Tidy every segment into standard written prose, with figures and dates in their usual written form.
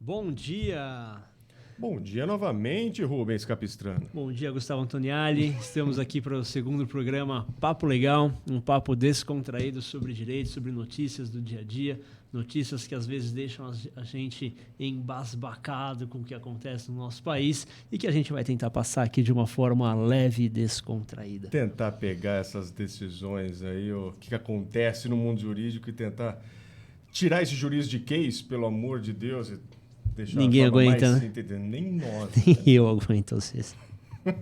Bom dia! Bom dia novamente, Rubens Capistrano. Bom dia, Gustavo Antoniali. Estamos aqui para o segundo programa Papo Legal, um papo descontraído sobre direitos, sobre notícias do dia a dia, notícias que às vezes deixam a gente embasbacado com o que acontece no nosso país e que a gente vai tentar passar aqui de uma forma leve e descontraída. Tentar pegar essas decisões aí, o que acontece no mundo jurídico e tentar tirar esse juridiquês, pelo amor de Deus, e deixar Ninguém aguenta, mais, né? Nem nós. Nem eu aguento vocês. O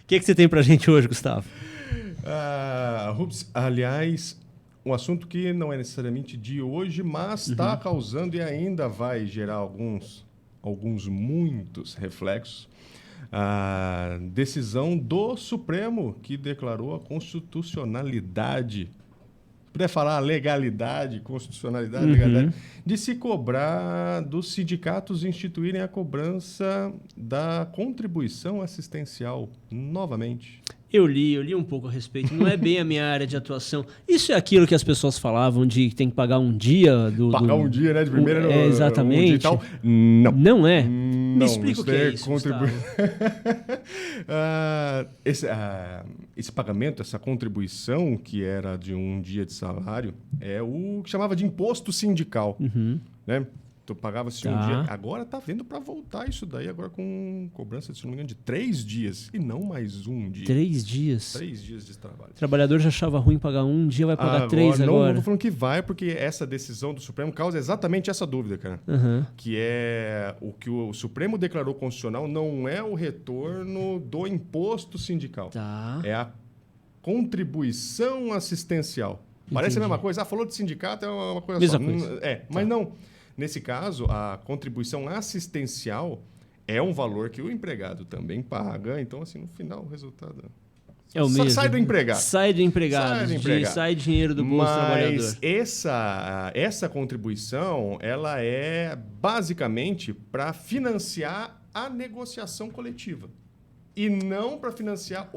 que você tem pra gente hoje, Gustavo? Rubens, aliás, um assunto que não é necessariamente de hoje, mas está causando e ainda vai gerar muitos reflexos. A decisão do Supremo que declarou a constitucionalidade, poder falar legalidade, constitucionalidade, legalidade, de se cobrar dos sindicatos instituírem a cobrança da contribuição assistencial novamente. Eu li um pouco a respeito. Não é bem a minha área de atuação. Isso é aquilo que as pessoas falavam de que tem que pagar um dia do... Pagar um dia, né? De primeira exatamente. Um dia e tal. Não. Não é? Não, Me explica o que é isso, esse pagamento, essa contribuição, que era de um dia de salário, é o que chamava de imposto sindical. Né? Tu pagava-se um dia. Agora está vendo para voltar isso daí, agora com cobrança, se não me engano, de 3 dias e não mais um dia. 3 dias? 3 dias de trabalho. O trabalhor já achava ruim pagar um dia, vai pagar 3 agora. Não estou falando que vai, porque essa decisão do Supremo causa exatamente essa dúvida, cara. Que é o que o Supremo declarou constitucional não é o retorno do imposto sindical. É a contribuição assistencial. Parece a mesma coisa. Falou de sindicato, é uma coisa mesma só. Coisa. Mas não. Nesse caso, a contribuição assistencial é um valor que o empregado também paga. Então, assim, no final, o resultado... É o mesmo. Sai do empregado. Sai do empregado. Sai dinheiro do bolso do trabalhador. Mas essa contribuição, ela é basicamente para financiar a negociação coletiva. E não para financiar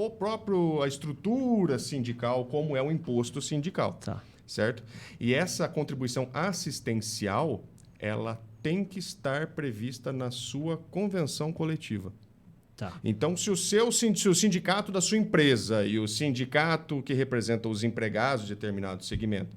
a estrutura sindical, como é o imposto sindical. Certo? E essa contribuição assistencial, ela tem que estar prevista na sua convenção coletiva. Então, se o sindicato da sua empresa e o sindicato que representa os empregados de determinado segmento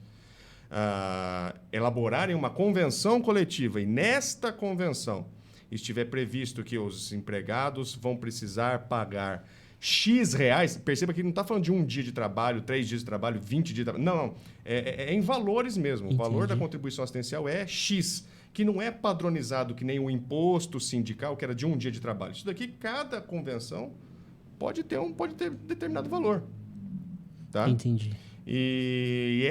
elaborarem uma convenção coletiva e nesta convenção estiver previsto que os empregados vão precisar pagar X reais, perceba que não está falando de um dia de trabalho, 3 dias de trabalho, 20 dias de trabalho. Não. É em valores mesmo. Entendi. O valor da contribuição assistencial é X, que não é padronizado que nem o imposto sindical, que era de um dia de trabalho. Isso daqui, cada convenção pode ter determinado valor. Tá? Entendi. E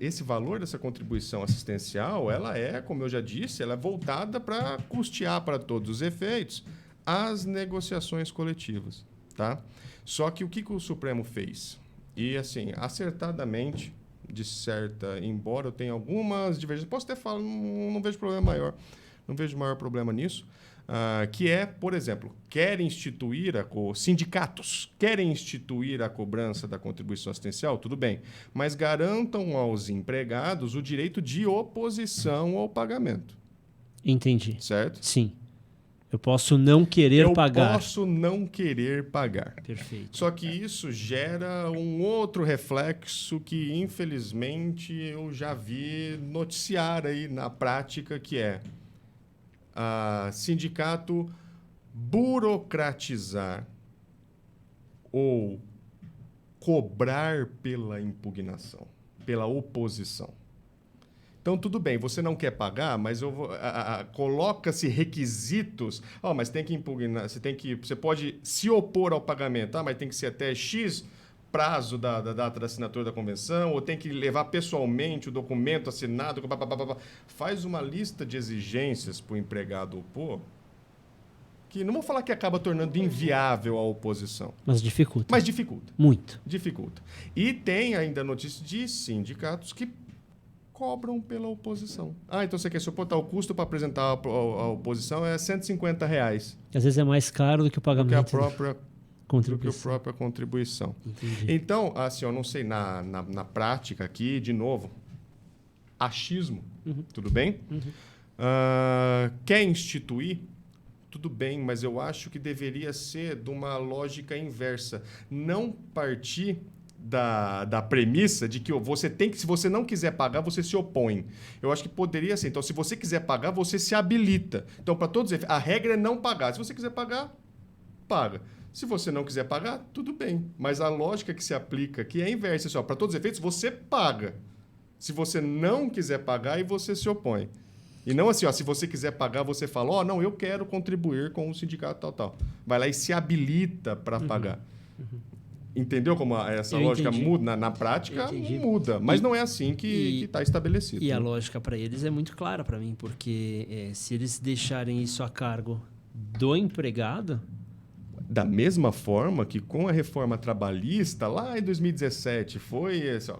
esse valor dessa contribuição assistencial, ela é, como eu já disse, ela é voltada para custear para todos os efeitos as negociações coletivas. Tá? Só que o que o Supremo fez? E, assim, acertadamente, embora eu tenha algumas divergências, posso até falar, não vejo problema maior, não vejo maior problema nisso, que é, por exemplo, sindicatos querem instituir a cobrança da contribuição assistencial, tudo bem, mas garantam aos empregados o direito de oposição ao pagamento. Entendi. Certo? Sim. Eu posso não querer pagar. Eu posso não querer pagar. Perfeito. Só que isso gera um outro reflexo que, infelizmente, eu já vi noticiar aí na prática, que é sindicato burocratizar ou cobrar pela impugnação, pela oposição. Então, tudo bem, você não quer pagar, mas coloca-se requisitos. Mas tem que impugnar, você pode se opor ao pagamento, mas tem que ser até X prazo da data da assinatura da convenção, ou tem que levar pessoalmente o documento assinado. Faz uma lista de exigências para o empregado opor, que não vou falar que acaba tornando inviável a oposição. Mas dificulta. Muito. Dificulta. E tem ainda notícia de sindicatos que cobram pela oposição. Então você quer se opor, o custo para apresentar a oposição é R$150. Às vezes é mais caro do que o pagamento. Do que a própria contribuição. Entendi. Então, assim, eu não sei, na prática aqui, de novo, achismo, tudo bem? Quer instituir? Tudo bem, mas eu acho que deveria ser de uma lógica inversa. Não partir da premissa de que você tem que, se você não quiser pagar, você se opõe. Eu acho que poderia ser. Então, se você quiser pagar, você se habilita. Então, para todos, a regra é não pagar. Se você quiser pagar, paga. Se você não quiser pagar, tudo bem. Mas a lógica que se aplica aqui é inversa. Para todos os efeitos, você paga. Se você não quiser pagar, aí você se opõe. E não assim, se você quiser pagar, você fala, não, eu quero contribuir com o sindicato tal. Vai lá e se habilita para pagar. Entendeu como essa lógica muda? Na prática, muda. Mas não é assim que está estabelecido. E a lógica para eles é muito clara para mim, porque se eles deixarem isso a cargo do empregado... Da mesma forma que com a reforma trabalhista, lá em 2017,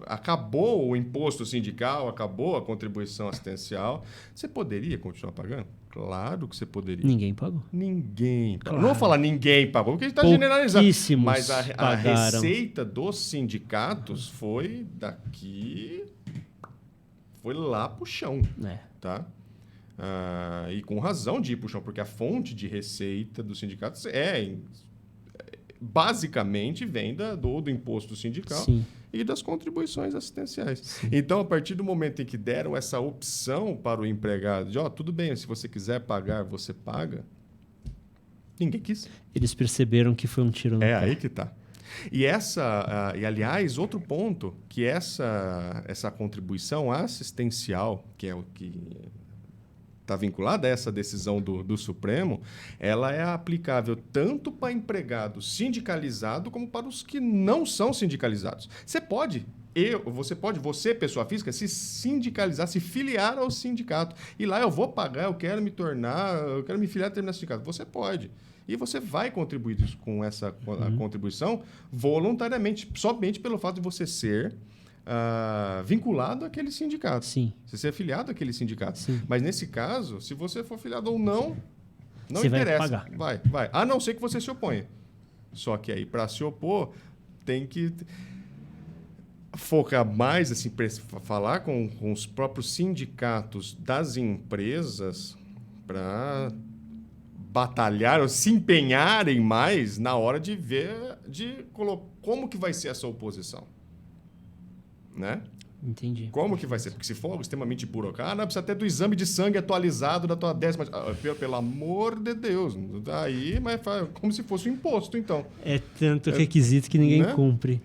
acabou o imposto sindical, acabou a contribuição assistencial. Você poderia continuar pagando? Claro que você poderia. Ninguém pagou. Ninguém pagou. Claro. Não vou falar ninguém pagou, porque a gente está generalizando. Mas a receita dos sindicatos foi lá para o chão. Tá? E com razão de ir para o chão, porque a fonte de receita dos sindicatos basicamente vem do imposto sindical. Sim. E das contribuições assistenciais. Sim. Então, a partir do momento em que deram essa opção para o empregado de tudo bem, se você quiser pagar, você paga, ninguém quis. Eles perceberam que foi um tiro no pé. Aí que está. E aliás, outro ponto, que essa contribuição assistencial, que é o que está vinculada a essa decisão do Supremo, ela é aplicável tanto para empregado sindicalizado como para os que não são sindicalizados. Você, pessoa física, se sindicalizar, se filiar ao sindicato. E lá eu vou pagar, eu quero me filiar a determinado sindicato. Você pode. E você vai contribuir com essa contribuição voluntariamente, somente pelo fato de você ser vinculado àquele sindicato. Sim. Você ser afiliado àquele sindicato. Sim. Mas nesse caso, se você for afiliado ou não você interessa. Vai pagar. Vai. A não ser que você se oponha. Só que aí, para se opor, tem que focar mais, assim, falar com os próprios sindicatos das empresas para batalhar ou se empenharem mais na hora de ver como que vai ser essa oposição. Né? Entendi. Como que vai ser? Porque se for algo extremamente burocrático, precisa até do exame de sangue atualizado da tua 10ª... Pelo amor de Deus. Daí, mas como se fosse um imposto, então. É tanto requisito que ninguém cumpre.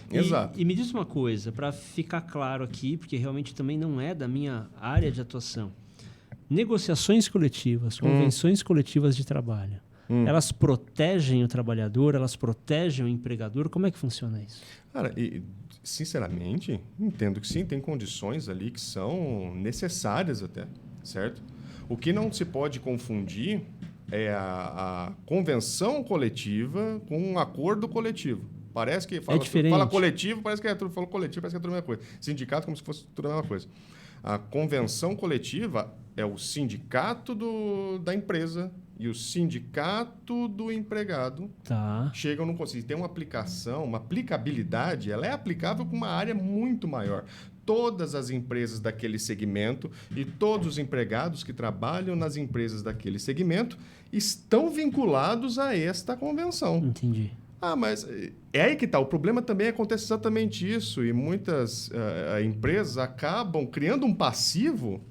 Exato. E me diz uma coisa, para ficar claro aqui, porque realmente também não é da minha área de atuação. Negociações coletivas, convenções coletivas de trabalho, elas protegem o trabalhador, elas protegem o empregador? Como é que funciona isso? Cara, sinceramente, entendo que sim, tem condições ali que são necessárias até, certo? O que não se pode confundir é a convenção coletiva com um acordo coletivo. Parece que fala coletivo, parece que falou coletivo, parece que é tudo a mesma coisa. Sindicato como se fosse tudo a mesma coisa. A convenção coletiva é o sindicato da empresa e o sindicato do empregado chegam num consenso. Tem uma aplicação, uma aplicabilidade, ela é aplicável com uma área muito maior. Todas as empresas daquele segmento e todos os empregados que trabalham nas empresas daquele segmento estão vinculados a esta convenção. Entendi. Mas é aí que está. O problema também acontece exatamente isso. E muitas empresas acabam criando um passivo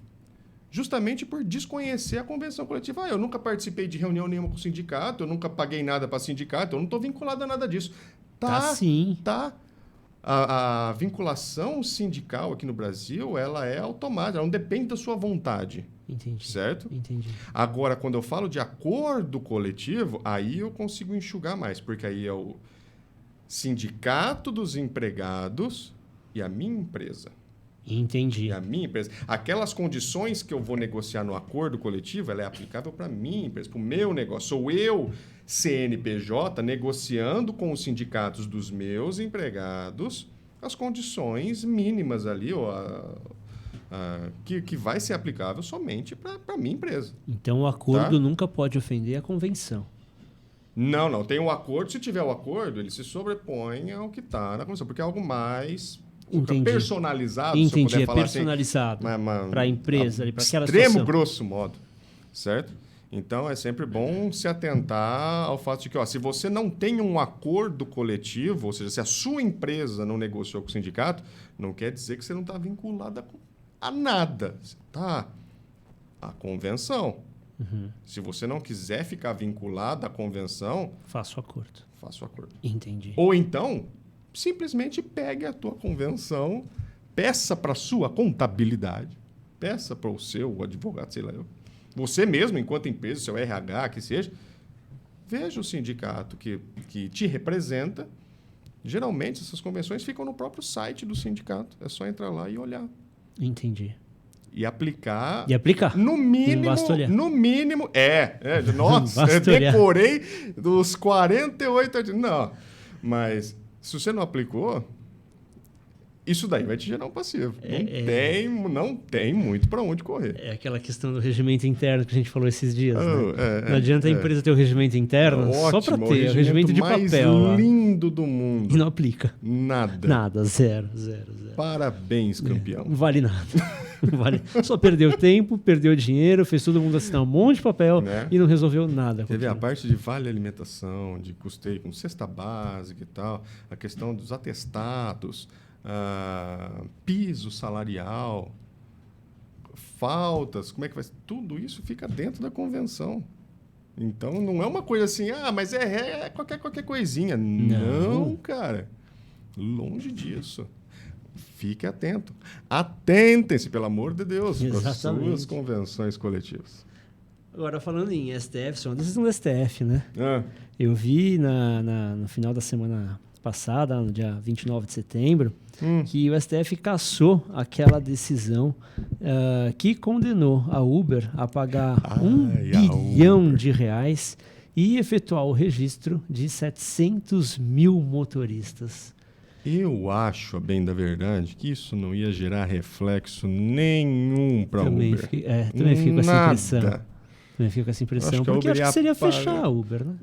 justamente por desconhecer a convenção coletiva. Eu nunca participei de reunião nenhuma com o sindicato, eu nunca paguei nada para sindicato, eu não estou vinculado a nada disso. Sim. Tá. A vinculação sindical aqui no Brasil, ela é automática, ela não depende da sua vontade. Entendi. Certo? Entendi. Agora, quando eu falo de acordo coletivo, aí eu consigo enxugar mais, porque aí é o sindicato dos empregados e a minha empresa. Entendi. E a minha empresa. Aquelas condições que eu vou negociar no acordo coletivo, ela é aplicável para a minha empresa, para o meu negócio. Sou eu, CNPJ, negociando com os sindicatos dos meus empregados as condições mínimas ali, que vai ser aplicável somente para a minha empresa. Então, o acordo nunca pode ofender a convenção. Não. Tem um acordo. Se tiver o acordo, ele se sobrepõe ao que está na convenção, porque é algo mais Entendi. Personalizado, Entendi, se eu puder é falar personalizado para a empresa, para aquela extremo situação. grosso modo, certo? Então, é sempre bom se atentar ao fato de que, se você não tem um acordo coletivo, ou seja, se a sua empresa não negociou com o sindicato, não quer dizer que você não está vinculada a nada. Você está à convenção. Uhum. Se você não quiser ficar vinculado à convenção, Faça o acordo. faça o acordo. Entendi. Ou então, simplesmente pegue a tua convenção, peça para a sua contabilidade, peça para o seu advogado, sei lá eu. Você mesmo, enquanto empresa, seu RH, que seja, veja o sindicato que te representa. Geralmente, essas convenções ficam no próprio site do sindicato. É só entrar lá e olhar. Entendi. E aplicar. E aplicar. No mínimo. Não basta olhar. No mínimo. Nossa, Basta eu olhar. decorei dos 48 artigos. Não. Mas, se você não aplicou, isso daí vai te gerar um passivo. Não tem muito para onde correr. É aquela questão do regimento interno que a gente falou esses dias. Oh, não adianta a empresa ter o regimento interno só para ter. O regimento de papel. O mais lindo do mundo. E não aplica. Nada. Nada. Zero. Parabéns, campeão. Não vale nada. Não vale. Só perdeu tempo, perdeu dinheiro, fez todo mundo assinar um monte de papel e não resolveu nada. Quer ver a parte de vale alimentação, de custeio com cesta básica e tal, a questão dos atestados, piso salarial, faltas, como é que vai ser? Tudo isso fica dentro da convenção. Então, não é uma coisa assim, mas é qualquer coisinha. Não, cara. Longe disso. Fique atento. Atentem-se, pelo amor de Deus, para as suas convenções coletivas. Agora, falando em STF, isso é uma decisão do STF, né? Ah. Eu vi no final da semana passada, no dia 29 de setembro, que o STF cassou aquela decisão que condenou a Uber a pagar R$1 bilhão e efetuar o registro de 700 mil motoristas. Eu acho, a bem da verdade, que isso não ia gerar reflexo nenhum para a Uber. Também fico com essa impressão. Também fico com essa impressão, porque acho que seria fechar a Uber, né?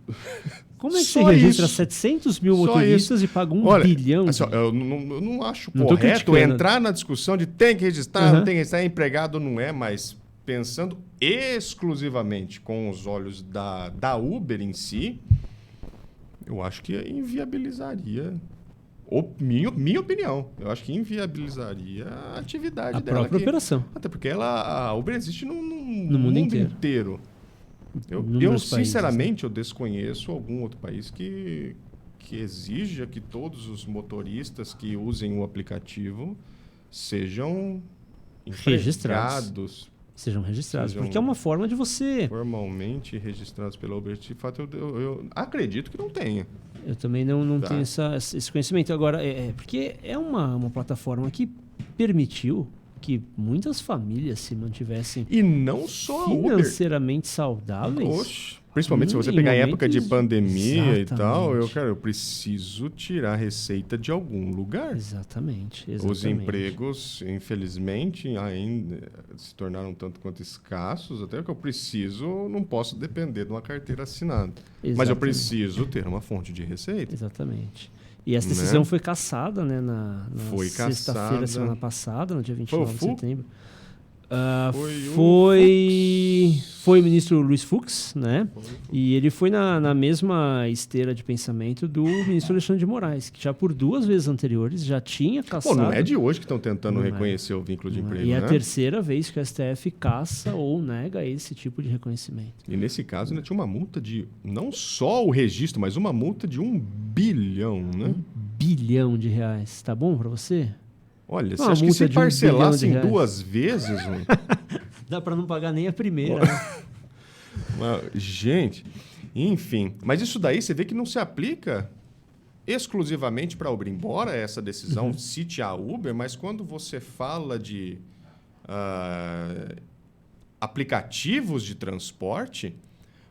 Como é que você registra 700 mil motoristas e paga R$1 bilhão? Assim, eu não acho correto entrar na discussão de tem que registrar, não tem que registrar, empregado não é, mas pensando exclusivamente com os olhos da Uber em si, eu acho que inviabilizaria... Minha opinião, eu acho que inviabilizaria a atividade dela. A própria operação. Até porque a Uber existe no mundo inteiro. Eu sinceramente, eu desconheço algum outro país que exija que todos os motoristas que usem o aplicativo sejam registrados. Sejam registrados, porque é uma forma de você... Formalmente registrados pela Uber. De fato, eu acredito que não tenha. Eu também não tenho esse conhecimento. Agora, porque é uma plataforma que permitiu que muitas famílias se mantivessem e não só financeiramente saudáveis. Oxe. Principalmente se você pegar a época de pandemia e tal, eu preciso tirar receita de algum lugar. Exatamente. Os empregos, infelizmente, ainda se tornaram tanto quanto escassos, até que eu não posso depender de uma carteira assinada. Exatamente. Mas eu preciso ter uma fonte de receita. Exatamente. E essa decisão foi cassada, né, na sexta-feira, semana passada, no dia 29 de setembro. Foi o ministro Luiz Fux, né? E ele foi na mesma esteira de pensamento do ministro Alexandre de Moraes, que já por 2 vezes anteriores já tinha cassado... não é de hoje que estão tentando reconhecer o vínculo de emprego, E é a terceira vez que o STF caça ou nega esse tipo de reconhecimento. E nesse caso ainda tinha uma multa de, não só o registro, mas uma multa de R$1 bilhão, né? R$1 bilhão. Tá bom para você? Olha, você acha que se parcelasse em 2 vezes... Dá para não pagar nem a primeira, né? Gente, enfim. Mas isso daí você vê que não se aplica exclusivamente para a Uber. Embora essa decisão cite a Uber, mas quando você fala de aplicativos de transporte...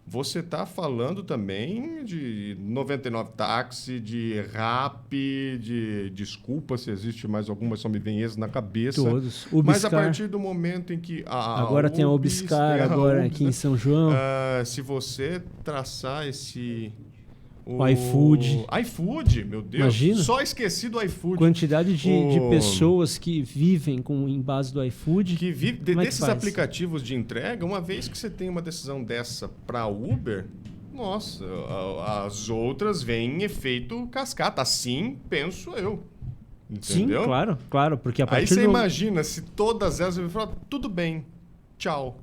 Você está falando também de 99 Táxi, de Rap, de... Desculpa se existe mais alguma, só me vem esse na cabeça. Todos. Mas a partir do momento em que... Agora tem a Ubiscar, agora aqui em São João. Se você traçar O iFood. iFood, meu Deus. Imagina. Só esqueci do iFood. Quantidade de pessoas que vivem em base do iFood. Que vive desses faz? aplicativos de entrega, uma vez que você tem uma decisão dessa para Uber, nossa, as outras vêm em efeito cascata. Assim penso eu. Entendeu? Sim, claro. Porque a partir Aí você imagina se todas elas vão falar, tudo bem, tchau.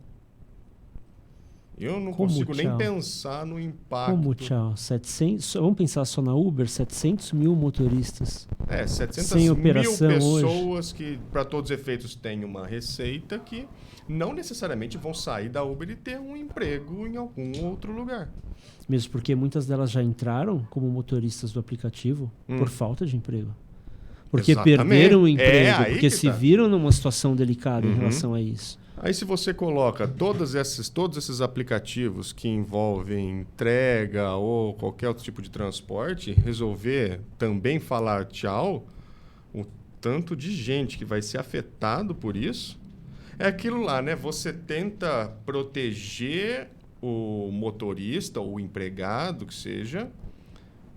Eu não consigo nem pensar no impacto. Como tchau? 700, vamos pensar só na Uber, 700 mil motoristas. 700 sem mil operação pessoas hoje. Que, para todos os efeitos, têm uma receita que não necessariamente vão sair da Uber e ter um emprego em algum outro lugar. Mesmo porque muitas delas já entraram como motoristas do aplicativo por falta de emprego. Porque perderam o emprego, porque se viram numa situação delicada em relação a isso. Aí se você coloca todos esses aplicativos que envolvem entrega ou qualquer outro tipo de transporte, resolver também falar tchau, o tanto de gente que vai ser afetado por isso, é aquilo lá, né? Você tenta proteger o motorista ou o empregado, que seja,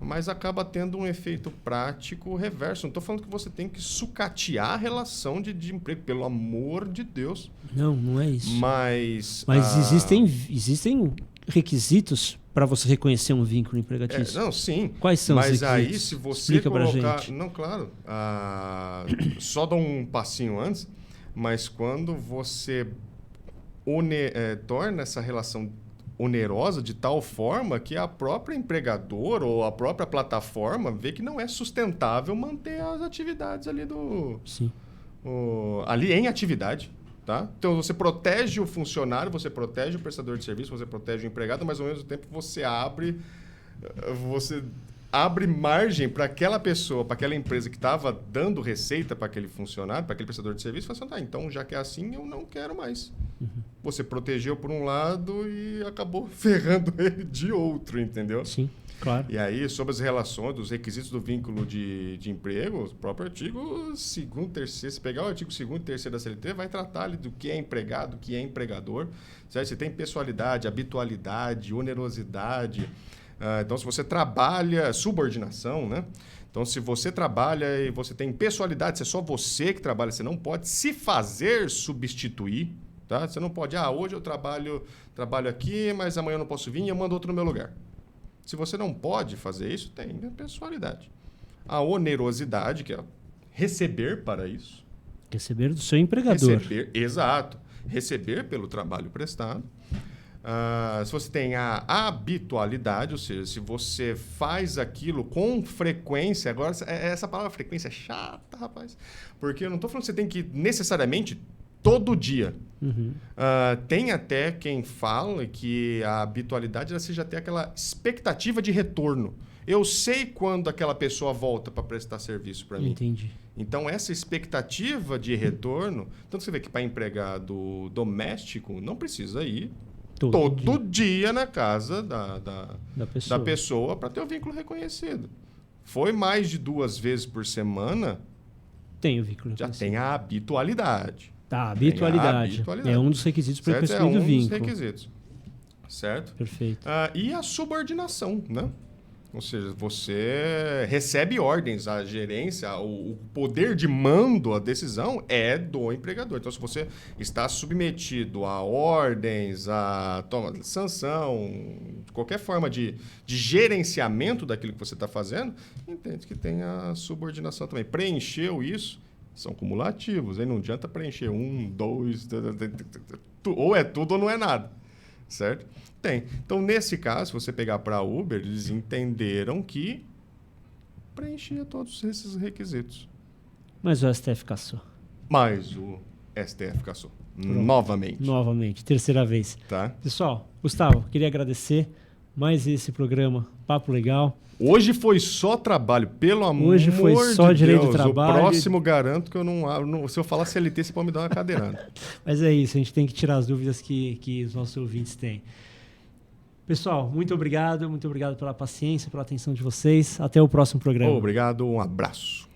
mas acaba tendo um efeito prático reverso. Não estou falando que você tem que sucatear a relação de emprego, pelo amor de Deus. Não é isso. Mas existem requisitos para você reconhecer um vínculo empregatício. Não, sim. Quais são os requisitos? Mas aí, se você Explica colocar... pra gente. Não, claro. Só dá um passinho antes, mas quando você torna essa relação onerosa de tal forma que a própria empregador ou a própria plataforma vê que não é sustentável manter as atividades ali ali em atividade, tá? Então você protege o funcionário, você protege o prestador de serviço, você protege o empregado, mas ao mesmo tempo você abre margem para aquela pessoa, para aquela empresa que estava dando receita para aquele funcionário, para aquele prestador de serviço, fala assim, então já que é assim, eu não quero mais. Você protegeu por um lado e acabou ferrando ele de outro, entendeu? Sim, claro. E aí, sobre as relações, dos requisitos do vínculo de emprego, o próprio artigo 2º, 3º, se pegar o artigo 2º e 3º da CLT, vai tratar ali do que é empregado, do que é empregador. Certo? Você tem pessoalidade, habitualidade, onerosidade. Então, se você trabalha, subordinação, né? Então, se você trabalha e você tem pessoalidade, se é só você que trabalha, você não pode se fazer substituir. Tá? Você não pode, hoje eu trabalho aqui, mas amanhã eu não posso vir e eu mando outro no meu lugar. Se você não pode fazer isso, tem a pessoalidade. A onerosidade, que é receber para isso. Receber do seu empregador. Exato. Receber pelo trabalho prestado. Se você tem a habitualidade, ou seja, se você faz aquilo com frequência, agora essa palavra frequência é chata, rapaz, porque eu não estou falando que você tem que necessariamente todo dia. Tem até quem fala que a habitualidade seja até aquela expectativa de retorno. Eu sei quando aquela pessoa volta para prestar serviço para mim. Entendi. Então, essa expectativa de retorno, tanto você vê que para empregado doméstico não precisa ir todo dia na casa da pessoa para ter o vínculo reconhecido. Foi mais de 2 vezes por semana, tem o vínculo já tem a habitualidade. Tá, habitualidade. É um dos requisitos para o reconhecimento do vínculo. É um dos requisitos. Certo? Perfeito. E a subordinação, né? Ou seja, você recebe ordens, a gerência, o poder de mando, a decisão é do empregador. Então, se você está submetido a ordens, a sanção, qualquer forma de gerenciamento daquilo que você está fazendo, entende que tem a subordinação também. Preencheu isso, são cumulativos. Aí não adianta preencher 1, 2, ou é tudo ou não é nada. Certo? Tem. Então, nesse caso, se você pegar para a Uber, eles entenderam que preenchia todos esses requisitos. Mas o STF cassou. Mas o STF cassou. Pronto. Novamente. Terceira vez. Tá. Pessoal, Gustavo, queria agradecer mais esse programa Papo Legal. Hoje foi só trabalho, pelo amor de Deus. Hoje foi só direito do trabalho. O próximo garanto que eu não... Se eu falar CLT, você pode me dar uma cadeirada. Mas é isso, a gente tem que tirar as dúvidas que os nossos ouvintes têm. Pessoal, muito obrigado pela paciência, pela atenção de vocês. Até o próximo programa. Obrigado, um abraço.